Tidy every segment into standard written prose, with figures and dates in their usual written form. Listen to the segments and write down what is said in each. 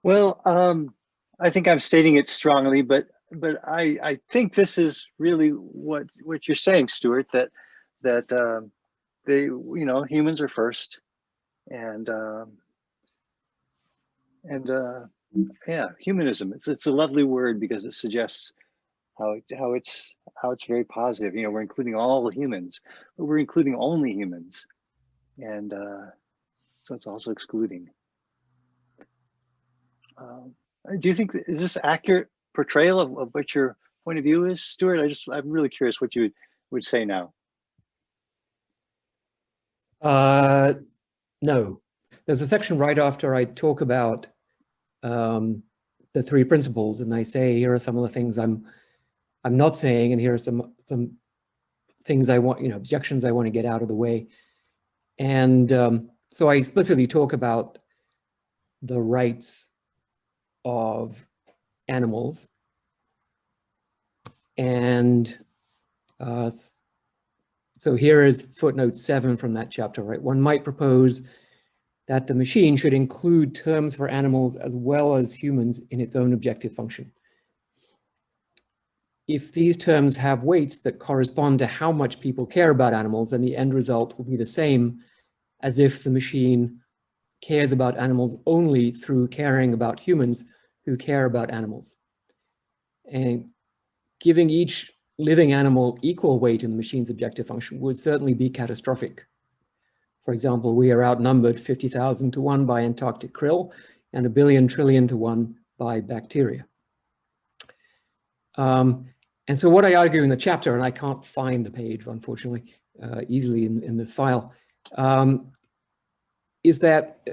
Well, I think I'm stating it strongly, but I think this is really what you're saying, Stuart. That they humans are first, and and yeah, humanism. It's a lovely word because it suggests how it's very positive. We're including all humans, but we're including only humans, and so it's also excluding. Um, do you think is this accurate portrayal of what your point of view is, Stuart? I'm really curious what you would say now. No. There's a section right after I talk about the three principles, and I say here are some of the things I'm not saying, and here are some things I want, objections I want to get out of the way. And so I explicitly talk about the rights of animals. And so here is footnote 7 from that chapter, right? One might propose that the machine should include terms for animals as well as humans in its own objective function. If these terms have weights that correspond to how much people care about animals, then the end result will be the same as if the machine cares about animals only through caring about humans who care about animals. And giving each living animal equal weight in the machine's objective function would certainly be catastrophic. For example, we are outnumbered 50,000 to 1 by Antarctic krill and 1 billion trillion to 1 by bacteria. And so what I argue in the chapter, and I can't find the page, unfortunately, easily in this file, is that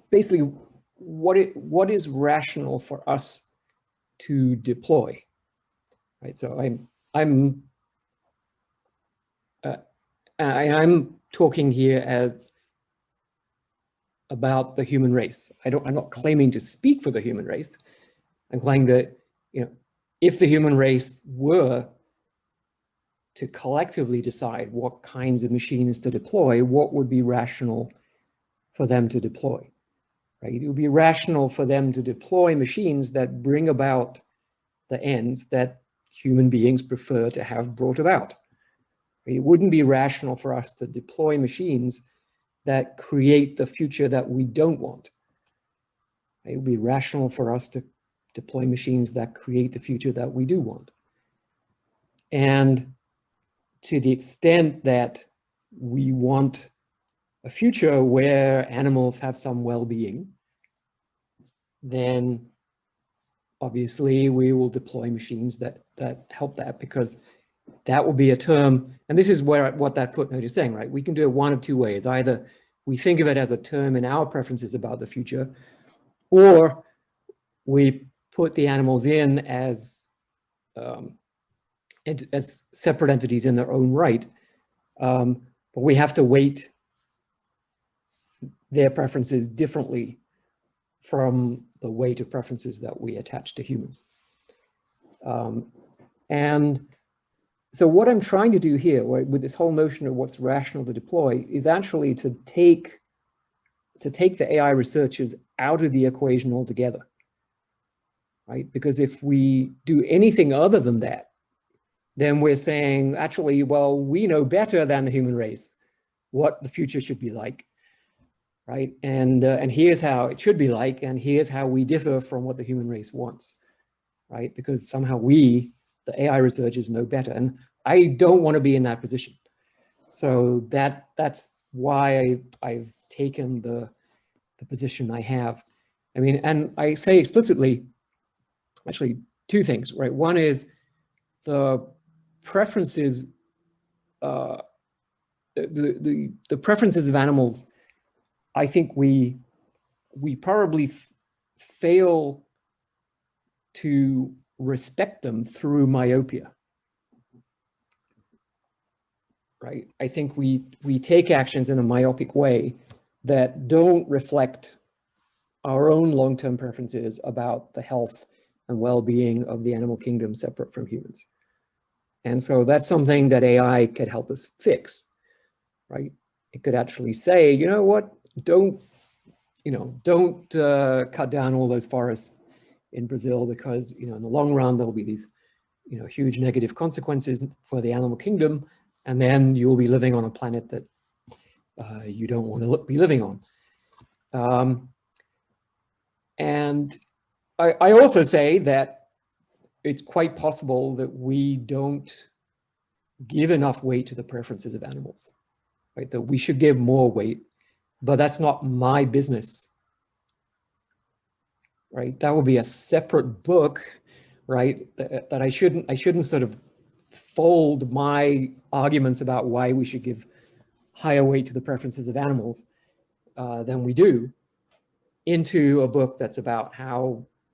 basically what is rational for us to deploy, right? So I'm talking here about the human race. I'm not claiming to speak for the human race. I'm claiming that, if the human race were to collectively decide what kinds of machines to deploy, what would be rational for them to deploy, right? It would be rational for them to deploy machines that bring about the ends that human beings prefer to have brought about. It wouldn't be rational for us to deploy machines that create the future that we don't want. It would be rational for us to deploy machines that create the future that we do want. And to the extent that we want a future where animals have some well-being, then obviously we will deploy machines that help that, because that will be a term, and this is what that footnote is saying, right? We can do it one of two ways. Either we think of it as a term in our preferences about the future, or we put the animals in as separate entities in their own right, but we have to weight their preferences differently from the weight of preferences that we attach to humans. And so what I'm trying to do here, right, with this whole notion of what's rational to deploy, is actually to take the AI researchers out of the equation altogether, right? Because if we do anything other than that, then we're saying, actually, well, we know better than the human race what the future should be like, right? And here's how it should be like, and here's how we differ from what the human race wants, right? Because somehow we, the AI researchers, know better, and I don't want to be in that position. So that's why I've taken the position I have. I mean, and I say explicitly, actually, two things, right? One is the preferences, the preferences of animals. I think we probably fail to respect them through myopia, right? I think we take actions in a myopic way that don't reflect our own long-term preferences about the health and well-being of the animal kingdom separate from humans. And so that's something that AI could help us fix, right? It could actually say, you know what, don't don't cut down all those forests in Brazil, because, in the long run, there'll be these, huge negative consequences for the animal kingdom. And then you'll be living on a planet that you don't want to be living on. And I also say that it's quite possible that we don't give enough weight to the preferences of animals, right? That we should give more weight, but that's not my business, right? That would be a separate book, right? That I shouldn't sort of fold my arguments about why we should give higher weight to the preferences of animals than we do into a book that's about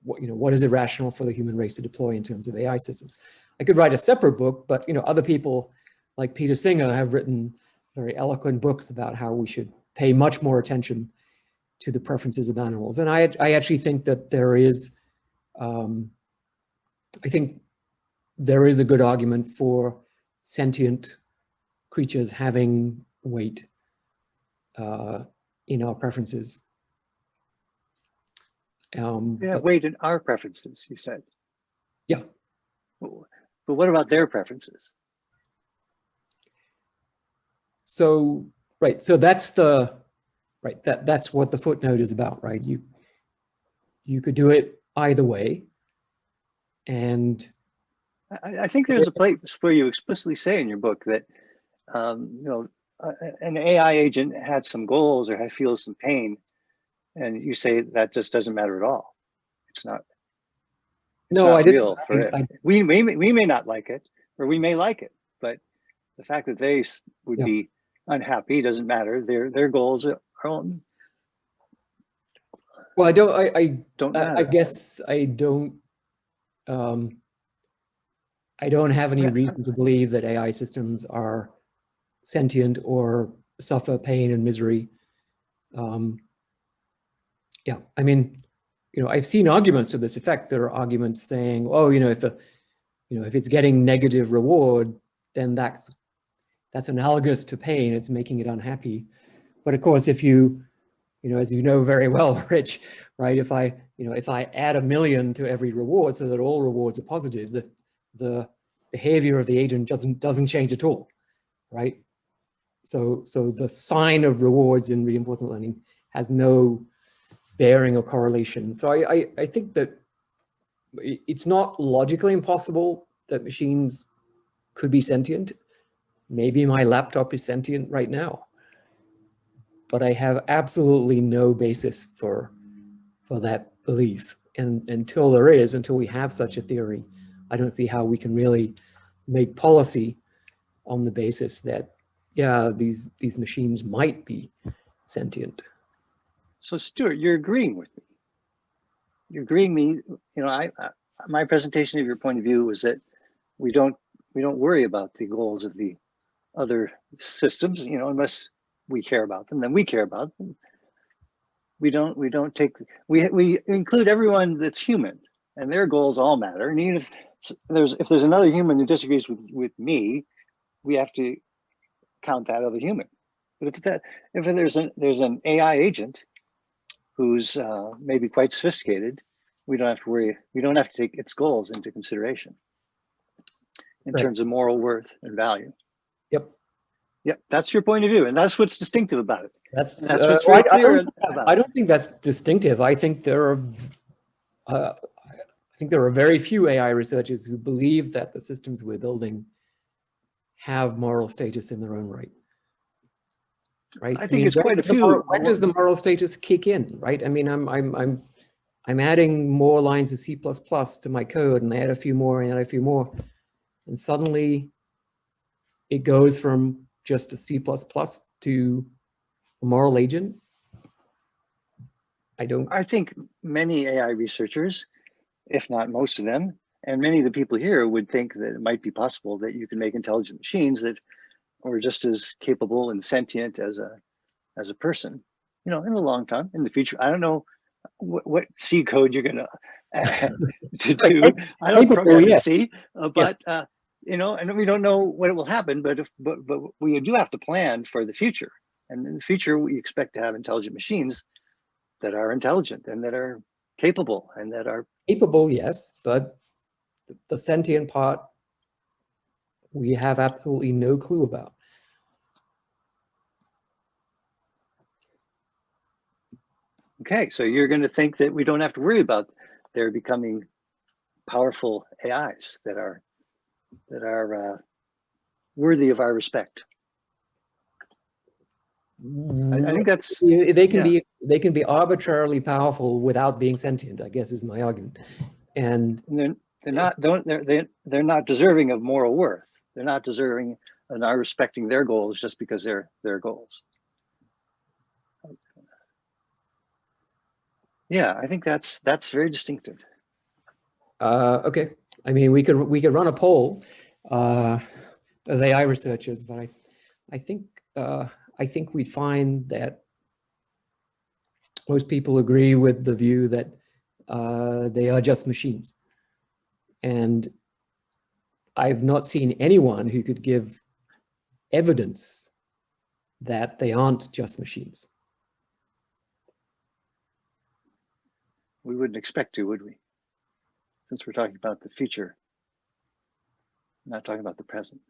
what is irrational for the human race to deploy in terms of AI systems. I could write a separate book, but other people like Peter Singer have written very eloquent books about how we should pay much more attention to the preferences of animals. And I actually think that there is, I think there is a good argument for sentient creatures having weight in our preferences. Weight in our preferences, you said. Yeah. But what about their preferences? So, right. So that's that's what the footnote is about, right? You could do it either way. And I think there's a place where you explicitly say in your book that, an AI agent had some goals or feels some pain, and you say that just doesn't matter at all. It's not. No, I didn't. We may not like it, or we may like it, but the fact that they would be unhappy doesn't matter. Their goals are on. Well, I don't guess I don't. I don't have any reason to believe that AI systems are sentient or suffer pain and misery. Yeah, I mean, I've seen arguments to this effect. There are arguments saying, oh, if it's getting negative reward, then that's analogous to pain. It's making it unhappy. But of course, if as you know very well, Rich, right? If I add 1 million to every reward so that all rewards are positive, the behavior of the agent doesn't change at all, right? So the sign of rewards in reinforcement learning has no bearing or correlation. So I think that it's not logically impossible that machines could be sentient. Maybe my laptop is sentient right now, but I have absolutely no basis for that belief. And until we have such a theory, I don't see how we can really make policy on the basis that, yeah, these machines might be sentient. So Stuart, you're agreeing with me. You're agreeing me. My presentation of your point of view was that we don't worry about the goals of the other systems, unless we care about them. Then we care about them. We include everyone that's human, and their goals all matter. And even if there's another human who disagrees with me, we have to count that other human. But if there's an AI agent who's maybe quite sophisticated, we don't have to worry. We don't have to take its goals into consideration in terms of moral worth and value. Yep, that's your point of view, and that's what's distinctive about it. That's what's very clear about it. I don't think that's distinctive. I think there are very few AI researchers who believe that the systems we're building have moral status in their own right. Right. I think it's quite a few. When does the moral status kick in? Right. I mean, I'm adding more lines of C++ to my code, and I add a few more and add a few more, and suddenly it goes from just a C++ to a moral agent. I think many AI researchers, if not most of them, and many of the people here would think that it might be possible that you can make intelligent machines that are just as capable and sentient as a person, in the long term, in the future. I don't know what C code you're going to do. I don't program in C, but and we don't know what will happen. But we do have to plan for the future. And in the future, we expect to have intelligent machines that are intelligent and that are capable and that are capable, yes, but the sentient part, we have absolutely no clue about. okay. So you're going to think that we don't have to worry about there becoming powerful AIs that are worthy of our respect. I think that's they can be arbitrarily powerful without being sentient, I guess, is my argument. And they're not deserving of moral worth. They're not deserving and are respecting their goals just because they're their goals. Yeah, I think that's very distinctive. Okay, I mean, we could run a poll of AI researchers, but I think we'd find that most people agree with the view that they are just machines. And I've not seen anyone who could give evidence that they aren't just machines. We wouldn't expect to, would we? Since we're talking about the future, not talking about the present.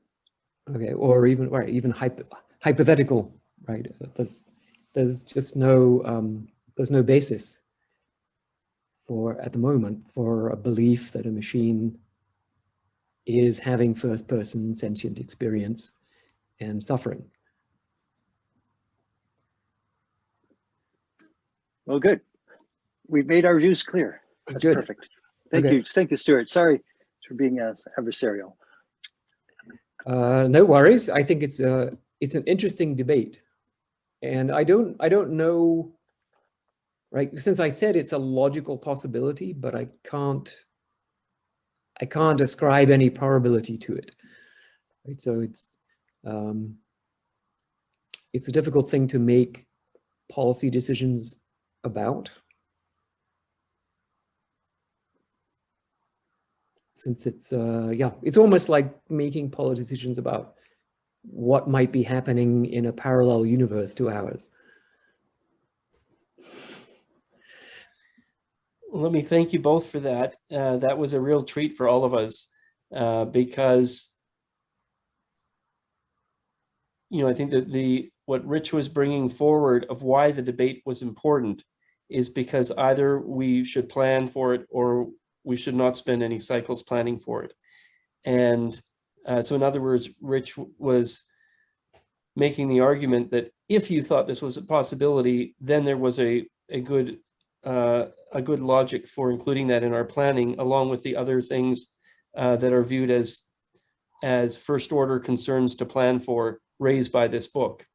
Okay, or even hypothetical, right? There's just no there's no basis for, at the moment, for a belief that a machine is having first-person sentient experience and suffering. Well, good. We've made our views clear. That's good. Perfect. Thank you. Thank you, Stuart. Sorry for being adversarial. No worries. I think it's an interesting debate, and I don't know, right? Since I said it's a logical possibility, but I can't ascribe any probability to it. Right? So it's a difficult thing to make policy decisions about, since it's it's almost like making policy decisions about what might be happening in a parallel universe to ours. Let me thank you both for that. That was a real treat for all of us, because I think that what Rich was bringing forward of why the debate was important is because either we should plan for it or we should not spend any cycles planning for it. And so in other words, Rich was making the argument that if you thought this was a possibility, then there was a good logic for including that in our planning, along with the other things that are viewed as first order concerns to plan for raised by this book.